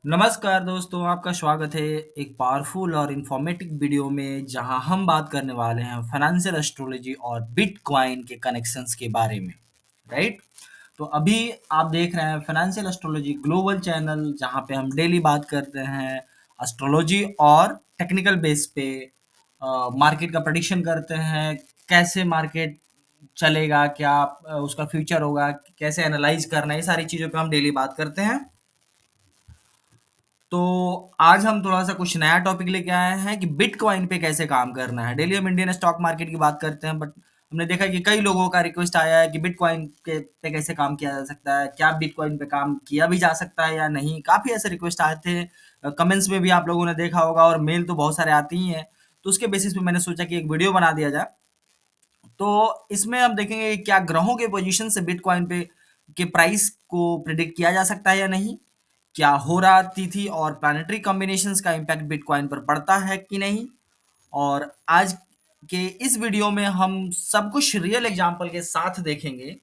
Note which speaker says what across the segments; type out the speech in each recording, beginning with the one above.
Speaker 1: नमस्कार दोस्तों, आपका स्वागत है एक पावरफुल और इन्फॉर्मेटिव वीडियो में जहां हम बात करने वाले हैं फाइनेंशियल एस्ट्रोलॉजी और बिटकॉइन के कनेक्शंस के बारे में, राइट? तो अभी आप देख रहे हैं फाइनेंशियल एस्ट्रोलॉजी ग्लोबल चैनल जहां पे हम डेली बात करते हैं एस्ट्रोलॉजी और टेक्निकल बेस पे मार्केट का प्रेडिक्शन करते हैं। कैसे मार्केट चलेगा, क्या उसका फ्यूचर होगा, कैसे एनालाइज करना है, ये सारी चीज़ों पे हम डेली बात करते हैं। तो आज हम थोड़ा-सा कुछ नया टॉपिक लेके आए हैं कि बिटकॉइन पे कैसे काम करना है। डेली हम इंडियन स्टॉक मार्केट की बात करते हैं, बट हमने देखा कि कई लोगों का रिक्वेस्ट आया है कि बिटकॉइन के पे कैसे काम किया जा सकता है? क्या बिटकॉइन पे काम किया भी जा सकता है या नहीं? काफ़ी ऐसे रिक्वेस्ट आए थे। कमेंट्स में भी आप लोगों ने देखा होगा और मेल तो बहुत सारे आते ही हैं। तो उसके बेसिस पे मैंने सोचा कि एक वीडियो बना दिया जाए। तो इसमें हम देखेंगे कि क्या ग्रहों के पोजीशन से बिटकॉइन पे के प्राइस को प्रिडिक्ट किया जा सकता है या नहीं? क्या हो रहा तिथि और प्लानिटरी कॉम्बिनेशंस का इम्पैक्ट बिटकॉइन पर पड़ता है कि नहीं? और आज के इस वीडियो में हम सब कुछ रियल एग्जांपल के साथ देखेंगे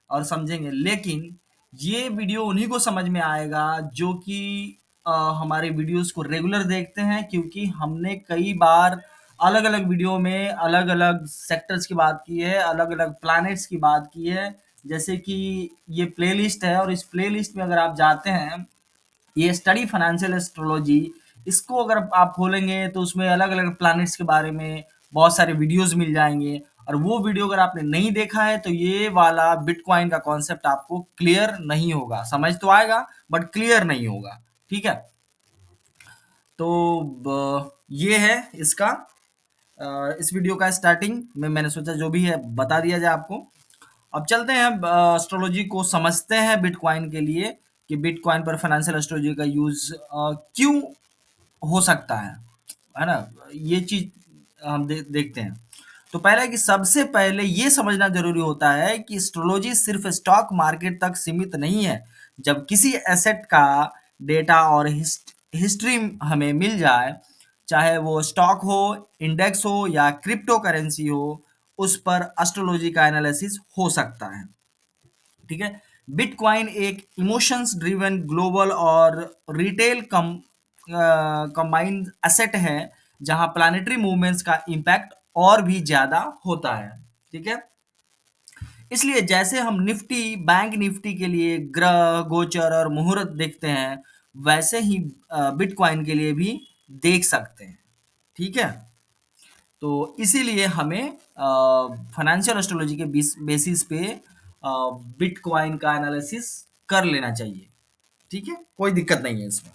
Speaker 1: और समझेंगे। लेकिन ये वीडियो उन्हीं को समझ में आएगा जो कि हमारे वीडियोस को रेगुलर देखते हैं, क्योंकि हमने कई बार अलग-अलग वीडियो में अलग-अलग सेक्टर्स की बात की है, अलग-अलग प्लैनेट्स की बात की है। जैसे कि ये प्लेलिस्ट है और इस प्लेलिस्ट में अगर आप जाते हैं, ये स्टडी फाइनेंशियल एस्ट्रोलॉजी, इसको अगर आप खोलेंगे तो उसमें अलग-अलग प्लैनेट्स के बारे में बहुत सारे वीडियोस मिल जाएँगे। और वो वीडियो अगर आपने नहीं देखा है तो ये वाला बिटकॉइन का कॉन्सेप्ट आपको क्लियर नहीं होगा। समझ तो आएगा बट क्लियर नहीं होगा, ठीक है? तो ये है इसका इस वीडियो का स्टार्टिंग में मैंने सोचा जो भी है बता दिया जाए आपको। अब चलते हैं एस्ट्रोलॉजी को समझते हैं बिटकॉइन के लिए कि बिटकॉइन पर फाइनेंशियल एस्ट्रोलॉजी का यूज़ क्यों हो सकता है ना? ये चीज़ हम देखते हैं। तो पहला है कि सबसे पहले ये समझना ज़रूरी होता है कि एस्ट्रोलॉजी सिर्फ़ स्टॉक मार्केट तक सीमित नहीं है। जब किसी एसेट का डेटा और हिस्ट्री हमें मिल जाए, चाहे वो स्टॉक हो, इंडेक्स हो या क्रिप्टो करेंसी हो, उस पर एस्ट्रोलॉजी का एनालिसिस हो सकता है। ठीक है? बिटकॉइन एक इमोशंस ड्रिवन ग्लोबल और रिटेल कंबाइंड एसेट है जहां प्लानिटरी मूवमेंट्स का इम्पैक्ट और भी ज्यादा होता है। ठीक है? इसलिए जैसे हम निफ्टी, बैंक निफ्टी के लिए ग्रह गोचर और मुहूर्त देखते हैं, वैसे ही बिटकॉइन के लिए भी देख सकते हैं। ठीक है? तो इसीलिए हमें फाइनेंशियल एस्ट्रोलॉजी के बेसिस पे बिटकॉइन का एनालिसिस कर लेना चाहिए। ठीक है, कोई दिक्कत नहीं है इसमें।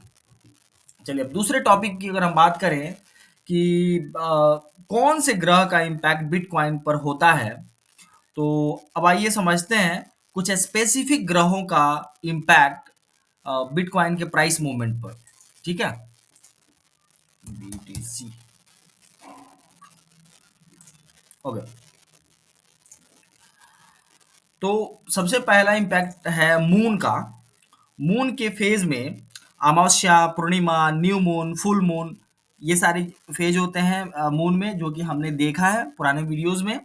Speaker 1: चलिए अब दूसरे टॉपिक की अगर हम बात करें कि कौन से ग्रह का इम्पैक्ट बिटकॉइन पर होता है, तो अब आइए समझते हैं कुछ स्पेसिफिक ग्रहों का इम्पैक्ट बिटकॉइन के प्राइस मूवमेंट पर। ठीक है, BTC। ओके, तो सबसे पहला इम्पैक्ट है मून का। मून के फेज में अमावस्या, पूर्णिमा, न्यू मून, फुल मून, ये सारे फेज होते हैं मून में, जो कि हमने देखा है पुराने वीडियोस में।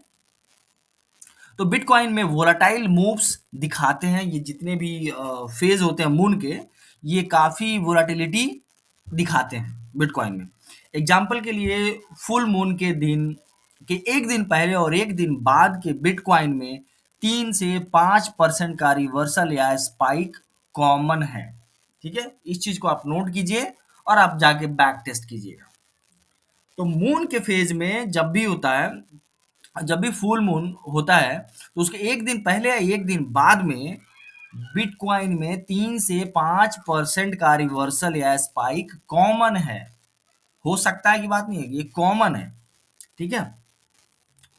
Speaker 1: तो बिटकॉइन में वोलाटाइल मूव्स दिखाते हैं। ये जितने भी फेज होते हैं मून के, ये काफ़ी वोलाटिलिटी दिखाते हैं बिटकॉइन में। एग्जाम्पल के लिए फुल मून के दिन के एक दिन पहले और एक दिन बाद के बिटकॉइन में 3 से 5% का रिवर्सल या स्पाइक कॉमन है। ठीक है, इस चीज को आप नोट कीजिए और आप जाके बैक टेस्ट कीजिएगा। तो मून के फेज में जब भी होता है, जब भी फुल मून होता है, तो उसके एक दिन पहले या एक दिन बाद में बिटकॉइन में 3 से 5% का रिवर्सल या स्पाइक कॉमन है। हो सकता है कि बात नहीं है, ये कॉमन है। ठीक है,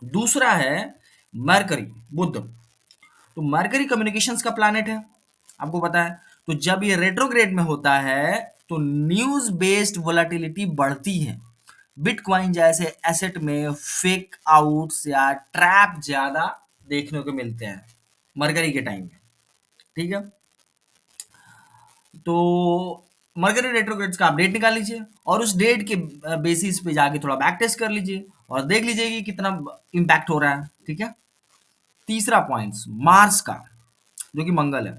Speaker 1: दूसरा है मरकरी, बुध। तो मरकरी कम्युनिकेशंस का प्लैनेट है, आपको पता है। तो जब ये रेट्रोग्रेड में होता है तो न्यूज बेस्ड वोलाटिलिटी बढ़ती है। बिटकॉइन जैसे एसेट में फेक आउट्स या ट्रैप ज्यादा देखने को मिलते हैं मरकरी के टाइम में। ठीक है, तो मरकरी रेट्रोग्रेड्स का अपडेट निकाल लीजिए और उस डेट के बेसिस पे जाके थोड़ा बैक टेस्ट कर लीजिए और देख लीजिए कि कितना इम्पैक्ट हो रहा है। ठीक है, तीसरा पॉइंट मार्स का, जो कि मंगल है।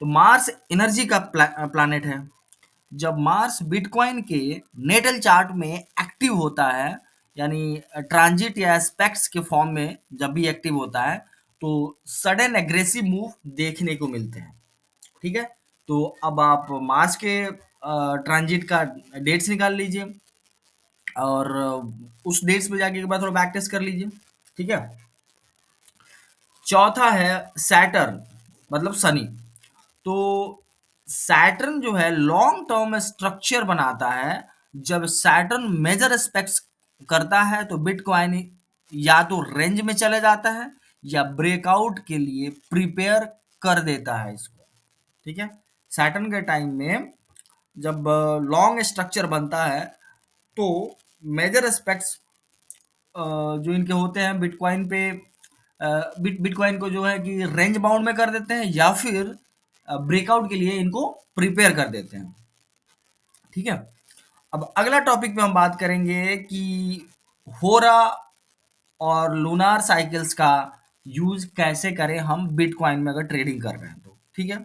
Speaker 1: तो मार्स एनर्जी का प्लैनेट है। जब मार्स बिटकॉइन के नेटल चार्ट में एक्टिव होता है, यानी ट्रांजिट या एस्पेक्ट्स के फॉर्म में जब भी एक्टिव होता है, तो सडन एग्रेसिव मूव देखने को मिलते हैं। ठीक है, तो अब आप मार्स के ट्रांजिट का डेट्स निकाल लीजिए और उस डेट्स पे जाके एक बार थोड़ा बैक टेस्ट कर लीजिए। ठीक है, चौथा है सैटर्न, मतलब शनि। तो सैटर्न जो है लॉन्ग टर्म में स्ट्रक्चर बनाता है। जब सैटर्न मेजर एस्पेक्ट्स करता है तो बिटकॉइन या तो रेंज में चले जाता है या ब्रेकआउट के लिए प्रिपेयर कर देता है इसको। ठीक है, सैटर्न के टाइम में जब लॉन्ग स्ट्रक्चर बनता है तो मेजर एस्पेक्ट्स जो इनके होते हैं बिटकॉइन पे, बिटकॉइन को जो है कि रेंज बाउंड में कर देते हैं या फिर ब्रेकआउट के लिए इनको प्रिपेयर कर देते हैं। ठीक है, अब अगला टॉपिक पे हम बात करेंगे कि होरा और लूनार साइकिल्स का यूज कैसे करें हम बिटकॉइन में अगर ट्रेडिंग कर रहे हैं तो। ठीक है,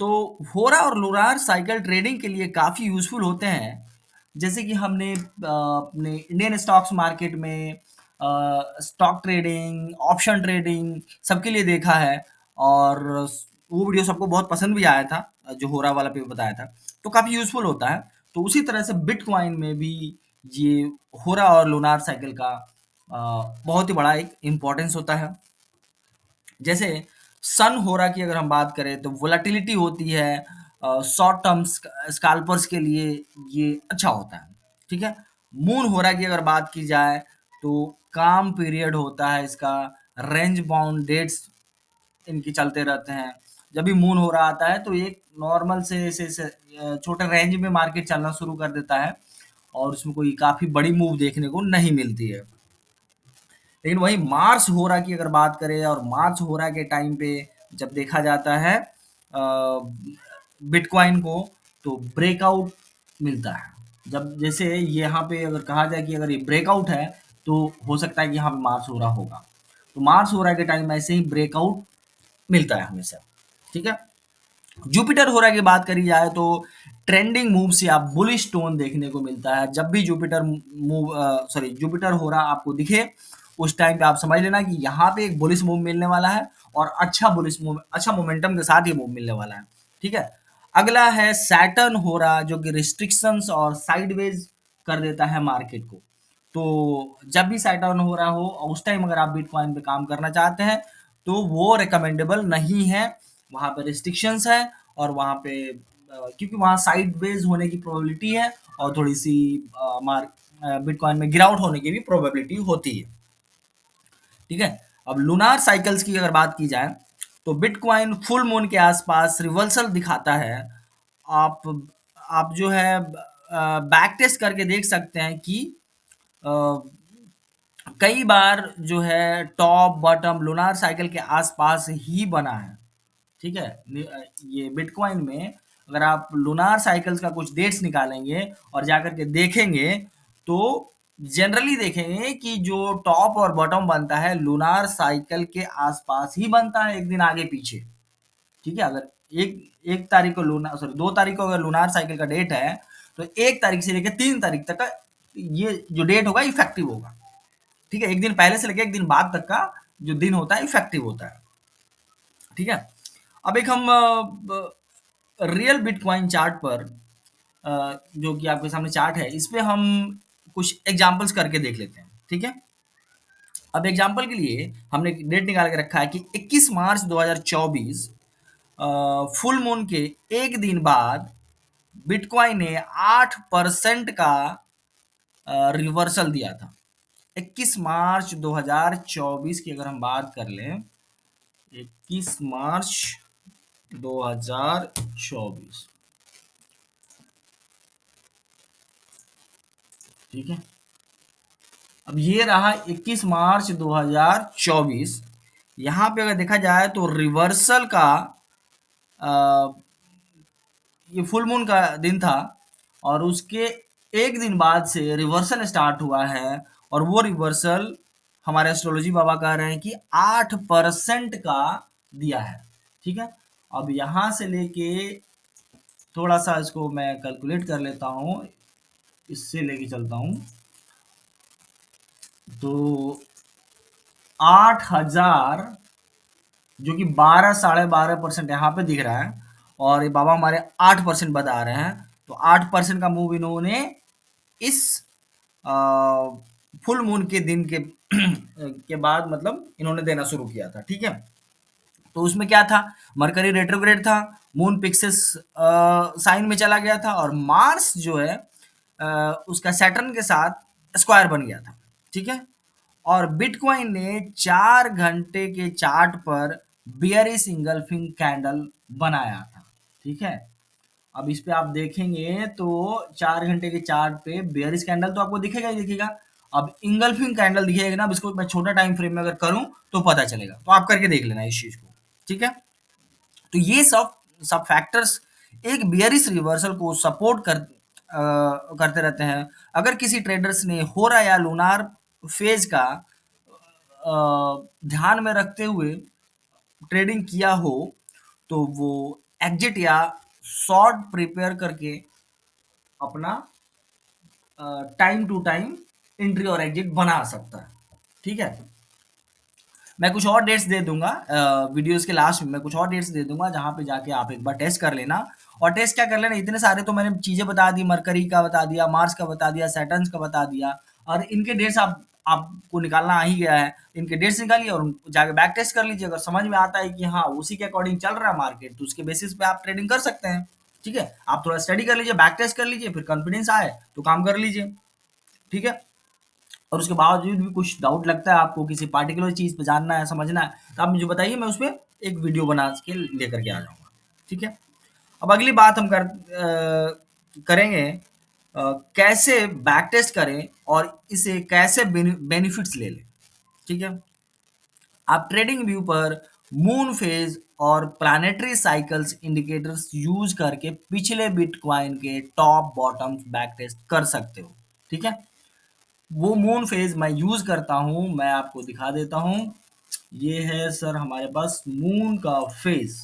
Speaker 1: तो होरा और लूनार साइकिल ट्रेडिंग के लिए काफ़ी यूज़फुल होते हैं। जैसे कि हमने अपने इंडियन स्टॉक्स मार्केट में स्टॉक ट्रेडिंग, ऑप्शन ट्रेडिंग सबके लिए देखा है और वो वीडियो सबको बहुत पसंद भी आया था, जो होरा वाला पे बताया था, तो काफ़ी यूज़फुल होता है। तो उसी तरह से बिटकॉइन में भी ये होरा और लूनार साइकिल का बहुत ही बड़ा एक इम्पोर्टेंस होता है। जैसे सन होरा की अगर हम बात करें तो वोलेटिलिटी होती है, शॉर्ट टर्म स्कैल्पर्स के लिए ये अच्छा होता है। ठीक है, मून होरा की अगर बात की जाए तो काम पीरियड होता है इसका, रेंज बाउंड डेट्स इनके चलते रहते हैं। जब भी मून हो रहा आता है तो एक नॉर्मल से छोटे रेंज में मार्केट चलना शुरू कर देता है और उसमें कोई काफ़ी बड़ी मूव देखने को नहीं मिलती है। लेकिन वही मार्स होरा की अगर बात करें और मार्स होरा के टाइम पे जब देखा जाता है बिटकॉइन को, तो ब्रेकआउट मिलता है। जब जैसे यहाँ पे अगर कहा जाए कि अगर ये ब्रेकआउट है तो हो सकता है कि यहाँ पे मार्स होरा होगा, तो मार्स होरा के टाइम ऐसे ही ब्रेकआउट मिलता है हमेशा। ठीक है, जुपिटर हो रहा की बात करी जाए तो ट्रेंडिंग मूव से आप बुलिश टोन देखने को मिलता है। जब भी जुपिटर मूव जुपिटर हो रहा आपको दिखे, उस टाइम पे आप समझ लेना कि यहाँ पे एक बुलिश मूव मिलने वाला है और अच्छा बुलिश मूव, अच्छा मोमेंटम के साथ ये मूव मिलने वाला है। ठीक है, अगला है सैटर्न हो रहा, जो कि रिस्ट्रिक्शंस और साइडवेज कर देता है मार्केट को। तो जब भी सैटर्न हो रहा हो और उस टाइम अगर आप बिटकॉइन पे काम करना चाहते हैं तो वो रिकमेंडेबल नहीं है। वहाँ पे रिस्ट्रिक्शंस है और वहाँ पे क्योंकि वहाँ साइडवेज होने की प्रोबेबिलिटी है और थोड़ी सी बिटकॉइन में गिरावट होने की भी प्रोबेबिलिटी होती है। ठीक है, अब लूनार साइकिल्स की अगर बात की जाए तो बिटकॉइन फुल मून के आसपास रिवर्सल दिखाता है। आप आप जो है बैक टेस्ट करके देख सकते हैं कि अ, कई बार जो है टॉप बॉटम लूनार साइकिल के आसपास ही बना है। ठीक है, ये बिटकॉइन में अगर आप लूनार साइकिल्स का कुछ डेट्स निकालेंगे और जाकर के देखेंगे तो जनरली देखेंगे कि जो टॉप और बॉटम बनता है लूनार साइकिल के आसपास ही बनता है, एक दिन आगे पीछे। ठीक है, अगर एक एक तारीख को लूनार, सॉरी 2 तारीख को अगर लूनार साइकिल का डेट है तो 1 तारीख से लेकर 3 तारीख तक का ये जो डेट होगा इफेक्टिव होगा। ठीक है, एक दिन पहले से लेकर एक दिन बाद तक का जो दिन होता है इफेक्टिव होता है। ठीक है, अब एक हम रियल बिटकॉइन चार्ट पर जो कि आपके सामने चार्ट है इस पे हम कुछ एग्जांपल्स करके देख लेते हैं। ठीक है, अब एग्जांपल के लिए हमने डेट निकाल के रखा है कि 21 मार्च 2024 फुल मून के एक दिन बाद बिटकॉइन ने 8% का रिवर्सल दिया था। 21 मार्च 2024 की अगर हम बात कर लें, 21 मार्च 2024, ठीक है, अब ये रहा 21 मार्च 2024। यहाँ पे अगर देखा जाए तो रिवर्सल का अ, ये फुल मून का दिन था और उसके एक दिन बाद से रिवर्सल स्टार्ट हुआ है और वो रिवर्सल हमारे एस्ट्रोलॉजी बाबा कह रहे हैं कि 8% का दिया है। ठीक है, अब यहाँ से लेके थोड़ा सा इसको मैं कैलकुलेट कर लेता हूँ, इससे लेके चलता हूँ। तो 8,000 जो कि 12 साढ़े 12% यहाँ पे दिख रहा है, और ये बाबा हमारे 8% बता रहे हैं। तो 8% का मूव इन्होंने इस फुल मून के दिन के के बाद मतलब इन्होंने देना शुरू किया था। ठीक है, तो उसमें क्या था, मरकरी रेट्रोग्रेड था, मून पिक्सेस साइन में चला गया था, और मार्स जो है उसका सैटर्न के साथ स्क्वायर बन गया था। ठीक है, और बिटकॉइन ने 4 घंटे के चार्ट पर बियरिश इंगल्फिंग कैंडल बनाया था। ठीक है, अब इस पे आप देखेंगे तो 4 घंटे के चार्ट पे बेयरिश कैंडल तो आपको दिखेगा ही दिखेगा। अब इंगल्फिंग कैंडल दिखेगा ना, अब इसको मैं छोटा टाइम फ्रेम में अगर करूं तो पता चलेगा, तो आप करके देख लेना इस चीज को। ठीक है, तो ये सब सब फैक्टर्स एक बियरिश रिवर्सल को सपोर्ट करते रहते हैं। अगर किसी ट्रेडर्स ने होरा या लूनार फेज का ध्यान में रखते हुए ट्रेडिंग किया हो, तो वो एग्जिट या शॉर्ट प्रिपेयर करके अपना टाइम टू टाइम एंट्री और एग्जिट बना सकता है। ठीक है, मैं कुछ और डेट्स दे दूंगा वीडियोस के लास्ट में, मैं कुछ और डेट्स दे दूंगा जहां पे जाके आप एक बार टेस्ट कर लेना। और टेस्ट क्या कर लेना, इतने सारे तो मैंने चीजें बता दी, मरकरी का बता दिया, मार्स का बता दिया, सैटर्न का बता दिया, और इनके डेट्स आपको निकालना आ ही गया है। इनके डेट्स निकालिए और जाके बैक टेस्ट कर लीजिए। अगर समझ में आता है कि हाँ उसी के अकॉर्डिंग चल रहा है मार्केट, तो उसके बेसिस पे आप ट्रेडिंग कर सकते हैं। ठीक है, आप थोड़ा स्टडी कर लीजिए, बैक टेस्ट कर लीजिए, फिर कॉन्फिडेंस आए तो काम कर लीजिए। ठीक है, और उसके बावजूद भी कुछ डाउट लगता है आपको, किसी पार्टिकुलर चीज़ पे जानना है, समझना है, तो आप मुझे बताइए, मैं उसपे एक वीडियो बना के लेकर के आ जाऊँगा। ठीक है? अब अगली बात हम करेंगे कैसे बैक टेस्ट करें और इसे कैसे बेनिफिट्स ले लें। ठीक है? आप ट्रेडिंग व्यू पर मून फेज और प्लानेटरी साइकिल्स इंडिकेटर्स यूज करके पिछले बिटकॉइन के टॉप बॉटम बैक टेस्ट कर सकते हो। ठीक है, वो मून फेज मैं यूज करता हूं, मैं आपको दिखा देता हूं। ये है सर हमारे पास मून का फेज।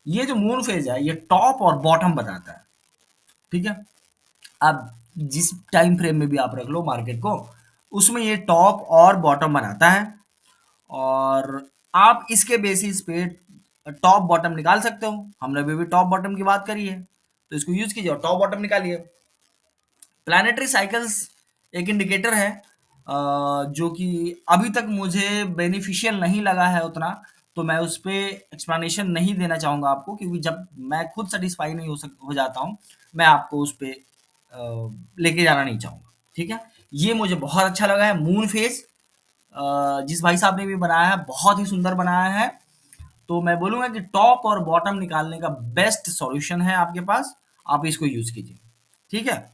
Speaker 1: ये जो मून फेज है ये टॉप और बॉटम बताता है। ठीक है, अब जिस टाइम फ्रेम में भी आप रख लो मार्केट को, उसमें ये टॉप और बॉटम बनाता है, और आप इसके बेसिस पे टॉप बॉटम निकाल सकते हो। हमने अभी भी टॉप बॉटम की बात करी है, तो इसको यूज कीजिए और टॉप बॉटम निकालिए। प्लानेटरी साइकिल्स एक इंडिकेटर है जो कि अभी तक मुझे बेनिफिशियल नहीं लगा है उतना, तो मैं उस पे एक्सप्लेनेशन नहीं देना चाहूँगा आपको, क्योंकि जब मैं खुद सेटिस्फाई नहीं हो जाता हूँ, मैं आपको उस पे लेके जाना नहीं चाहूँगा। ठीक है, ये मुझे बहुत अच्छा लगा है मून फेज, जिस भाई साहब ने भी बनाया है बहुत ही सुंदर बनाया है। तो मैं बोलूँगा कि टॉप और बॉटम निकालने का बेस्ट सॉल्यूशन है आपके पास, आप इसको यूज कीजिए। ठीक है,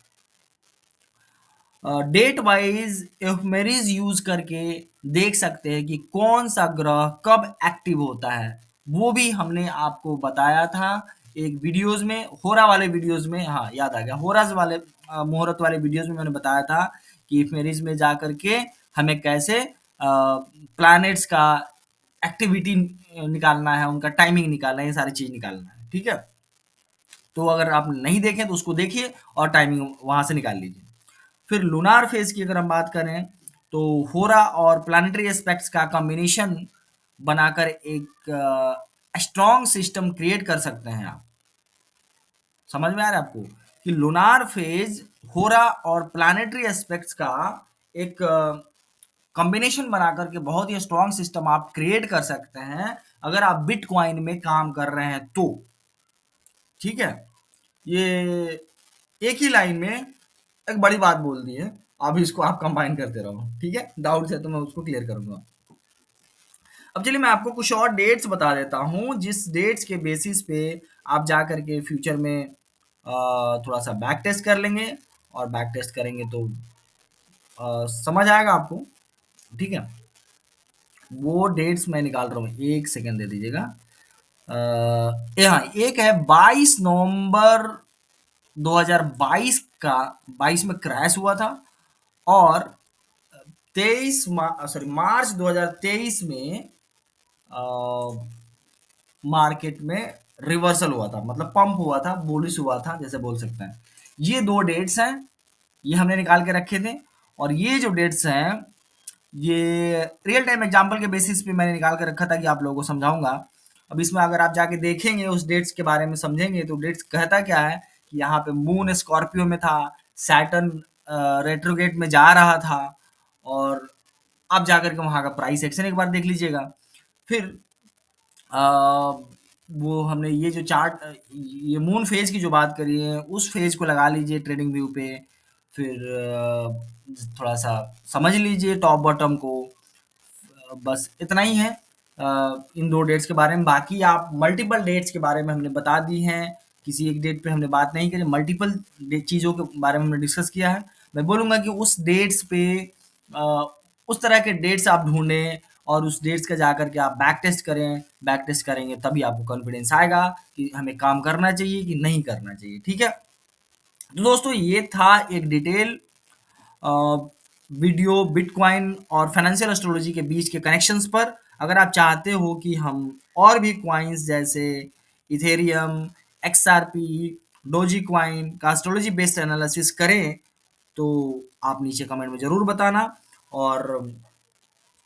Speaker 1: डेट वाइज एफमेरीज यूज करके देख सकते हैं कि कौन सा ग्रह कब एक्टिव होता है। वो भी हमने आपको बताया था एक वीडियोस में, होरा वाले वीडियोस में। हाँ याद आ गया, होराज वाले मुहूर्त वाले वीडियोस में मैंने बताया था कि एफमेरीज में जा करके हमें कैसे प्लैनेट्स का एक्टिविटी निकालना है, उनका टाइमिंग निकालना है, ये सारी चीज निकालना है। ठीक है, तो अगर आप नहीं देखें तो उसको देखिए और टाइमिंग वहां से निकाल लीजिए। फिर लूनार फेज की अगर हम बात करें, तो होरा और प्लानिटरी एस्पेक्ट्स का कॉम्बिनेशन बनाकर एक स्ट्रॉन्ग सिस्टम क्रिएट कर सकते हैं आप। समझ में आ रहा है आपको कि लूनार फेज, होरा और प्लानिटरी एस्पेक्ट्स का एक कॉम्बिनेशन बना करके बहुत ही स्ट्रॉन्ग सिस्टम आप क्रिएट कर सकते हैं अगर आप बिटकॉइन में काम कर रहे हैं तो। ठीक है, ये एक ही लाइन में एक बड़ी बात बोल दी है। अब इसको आप कंबाइन करते रहो। ठीक है, डाउट है तो मैं उसको क्लियर करूंगा। अब चलिए मैं आपको कुछ और डेट्स बता देता हूँ, जिस डेट्स के बेसिस पे आप जा करके फ्यूचर में थोड़ा सा बैक टेस्ट कर लेंगे, और बैक टेस्ट करेंगे तो समझ आएगा आपको। ठीक है, वो डेट्स मैं निकाल रहा हूँ, एक सेकंड दे दीजिएगा। हाँ, एक है 22 नवंबर 2022 का, 22 में क्रैश हुआ था, और 23 मार्च 2023 में मार्केट में रिवर्सल हुआ था, मतलब पंप हुआ था, बुलिश हुआ था, जैसे बोल सकते हैं। ये 2 डेट्स हैं, ये हमने निकाल के रखे थे। और ये जो डेट्स हैं, ये रियल टाइम एग्जांपल के बेसिस पे मैंने निकाल के रखा था कि आप लोगों को समझाऊँगा। अब इसमें अगर आप जाके देखेंगे, उस डेट्स के बारे में समझेंगे, तो डेट्स कहता क्या है कि यहाँ पे मून स्कॉर्पियो में था, सैटर्न रेट्रोगेट में जा रहा था, और आप जाकर के वहाँ का प्राइस एक्शन एक बार देख लीजिएगा। फिर अ, वो हमने ये जो चार्ट, ये मून फेज की जो बात करी है, उस फेज को लगा लीजिए ट्रेडिंग व्यू पे। फिर थोड़ा सा समझ लीजिए टॉप बॉटम को। बस इतना ही है इन 2 डेट्स के बारे में। बाकी आप मल्टीपल डेट्स के बारे में हमने बता दी हैं, किसी एक डेट पे हमने बात नहीं करी, मल्टीपल चीज़ों के बारे में हमने डिस्कस किया है। मैं बोलूँगा कि उस डेट्स पे अ, उस तरह के डेट्स आप ढूंढें, और उस डेट्स का जा करके आप बैक टेस्ट करें। बैक टेस्ट करेंगे तभी आपको कॉन्फिडेंस आएगा कि हमें काम करना चाहिए कि नहीं करना चाहिए। ठीक है, तो दोस्तों ये था एक डिटेल अ, वीडियो बिटकॉइन और फाइनेंशियल एस्ट्रोलॉजी के बीच के कनेक्शंस पर। अगर आप चाहते हो कि हम और भी कॉइन्स जैसे इथेरियम, एक्सआरपी, डोजी कॉइन का एस्ट्रोलॉजी बेस्ड एनालिसिस करें, तो आप नीचे कमेंट में ज़रूर बताना। और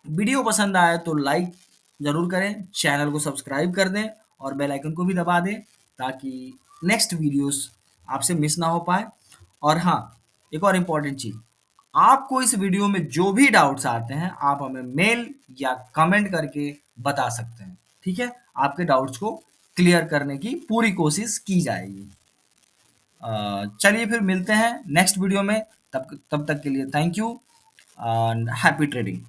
Speaker 1: वीडियो पसंद आए तो लाइक ज़रूर करें, चैनल को सब्सक्राइब कर दें, और बेल आइकन को भी दबा दें, ताकि नेक्स्ट वीडियोस आपसे मिस ना हो पाए। और हाँ, एक और इम्पॉर्टेंट चीज़, आपको इस वीडियो में जो भी डाउट्स आते हैं, आप हमें मेल या कमेंट करके बता सकते हैं। ठीक है, आपके डाउट्स को क्लियर करने की पूरी कोशिश की जाएगी। चलिए फिर मिलते हैं नेक्स्ट वीडियो में। तब तक के लिए thank you and happy trading.